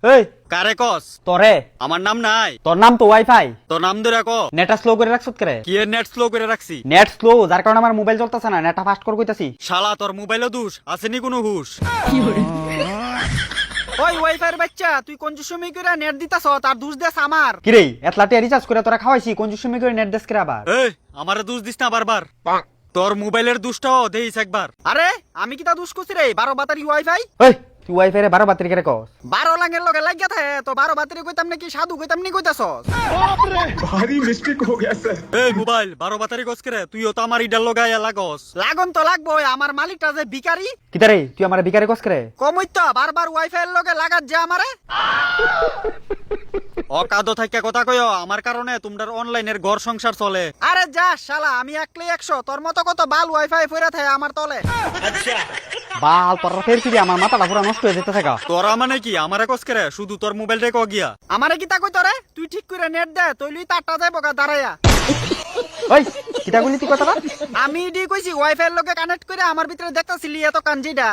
এই কারে কস? তোরে। আমার নাম নাই। তোর নাম তো ওয়াইফাই। তোর নাম ধরে কো। নেটটা স্লো করে রাখছত করে। কি এর নেট স্লো করে রাখছি? নেট স্লো যার কারণে আমার মোবাইল চলতেছে না, নেটটা ফাস্ট করে কইতাছি। শালা তোর মোবাইলও দুষ আসেনি কোনো হুশ। ওই ওয়াইফাই বাচ্চা, তুই কোন সময় করে নেট দিতাছ? তার দোষ দেস আমার। কি রে এতলাটি রিচার্জ করে তোরা খাওয়াইছি, কোন সময় করে নেট দেশ করে আবার? এই আমারে দুষ দিস না বারবার। তোর মোবাইলের দুষটাও দেইস একবার। আরে আমি কি তা দোষ করছি রে? 12 বাতারি ওয়াইফাই। ওই তুই ওয়াইফাই রে 12 বাতিল করে কস? 12 লাঙ্গের লগে লাগিয়া থাকে তো 12 বাতারি কইতাম নাকি সাধু কইতাম নি কইতাছস? भारी मिस्टेक हो गया सर। এই মোবাইল 12 বাতারি গস করে তুইও তো আমার ইডাল লগাইয়া লাগস। লাগন তো লাগবো, আমার মালিকটা যে ভিখারি। কিতা রে তুই আমার বিকারে কস করে? কমইতো বারবার ওয়াইফাই এর লগে লাগাত যে আমারে। অকাদো থাইকা কথা কইও, আমার কারণে তোমরার অনলাইনের ঘর সংসার চলে। আরে যা শালা, আমি একলাই 100, তোর মতো কত বাল ওয়াইফাই ফইরা থাকে আমার তলে। বাল তোর ফের কি আমার মাথাটা পুরো নষ্ট হয়ে যেতে থাকা। তোরা মানে কি আমারে কস করে? শুধু তোর মোবাইল রে কো গিয়া। আমারে কি তা কইতো রে? তুই ঠিক করে নেট দে, তইলই তারটা যাইব গা দাঁড়াইয়া। ওই কিতা কইলি তুই কথাটা? আমি ডি কইছি ওয়াইফাই এর লগে কানেক্ট করে আমার ভিতরে দেখতাছিলি এত কাঞ্জিটা।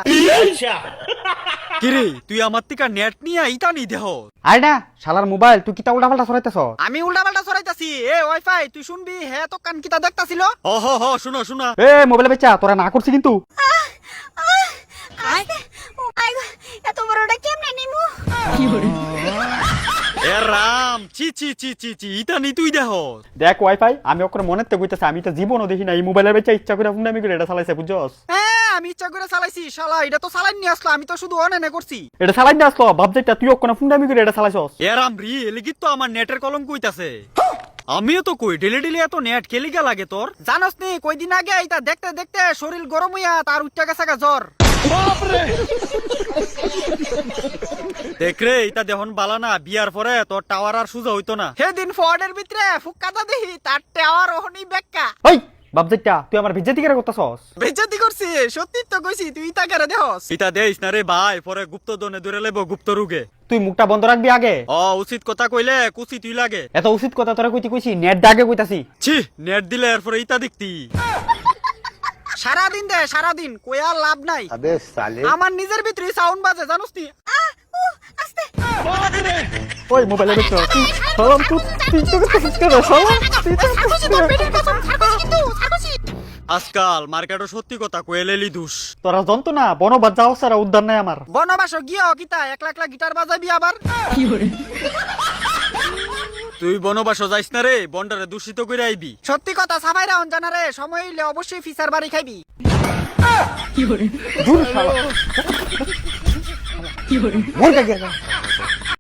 কি রে তুই আমার থেকে নেট নিয়া ইতা নি দেহ? আরে না শালার মোবাইল তুই কিতা উল্টা পাল্টা সরাইতেছ? আমি উল্টা পাল্টা সরাইতাছি। এ ওয়াইফাই তুই শুনবি, হে তো কান কিতা দেখতাছিল। হ হ হ শুনো শুনো। এ মোবাইলে বেচা তোরা না করছিস কিন্তু। এত বড়টা কেমনে নিমু? এ রাম চি চি চি চি চি ইতা নি তুই দেহ? দেখ ওয়াইফাই আমি ওকে মনেতে কইতাছি, আমি তো জীবনও দেখি না এই মোবাইলের বেচা ইচ্ছা করে ফোনটা করে এটা চালাইছে বুঝছস? হ্যাঁ আমি ইচ্ছা করে চালাইছি শালা, এটা তো চালাই নিয়ে আসলো, আমি তো শুধু অনেনে করছি। এটা চালাই না আসলো ভাব যেটা তুই ওকে ফোনটা করে এটা চালাইছস। এ রাম রি এলিগি তো আমার নেটের কলঙ্ক কইতাছে। আমিও তো কই ডেলি ডেলি এত নেট কেলিগা লাগে তোর? জানোস নি কয়দিন আগে এটা দেখতে দেখতে শরীর গরম হইয়া তার উঠতে গেছে গা জ্বর। দেখ রে এটা দেহন বালা না, বিয়ার পরে তোর টাওয়ার আর সুজা হইতো না। সেদিন ফোনের ভিতরে ফুক্কাটা দেখি তার টাওয়ার ওহনি বেক্কা। ওই ভাব যেটা তুই আমার বিজেতি করে করতেছস। বেজ্জতি করছি, সত্যি তো কইছি, তুই তা করে দেহস। ইতা দেইস না রে ভাই, পরে গুপ্ত দনে ধরে লেব গুপ্ত রোগে। তুই মুখটা বন্ধ রাখবি আগে। উচিত কথা কইলে কুচি তুই লাগে। এত উচিত কথা তোরা কইছি নেট দাগে কইতাছি। ছি নেট দিলে এরপরে ইতা দেখতি। সারাদিন দে সারাদিন, কই আর লাভ নাই। अबे साले। আমার নিজের ভিতরে সাউন্ড বাজে জানোস নি। আস্তে। ওই মোবাইলে বেচা তুই সালাম তুই তো করতেছিস কেন শালা? সারকুচি তোর পেটের কসম, সারকুচি কিন্তু সারকুচি। আজকাল মার্কেটে সত্যি কথা কইলেলি দুষ। তোরা জানতো না বনবাদ যাও সারা উদ্যান নাই আমার। বনবাস গিয়া কিতা একলা একলা গিটার বাজাবি আবার? তুই বনবাস যাইস না রে, বন্ডারে দূষিত করে আইবি। সত্যি কথা সাফাইরা অন জানা রে, সময় হইলে অবশ্যই ফিসার বাড়ি খাইবি। দূর শালা। মোর কা গেল।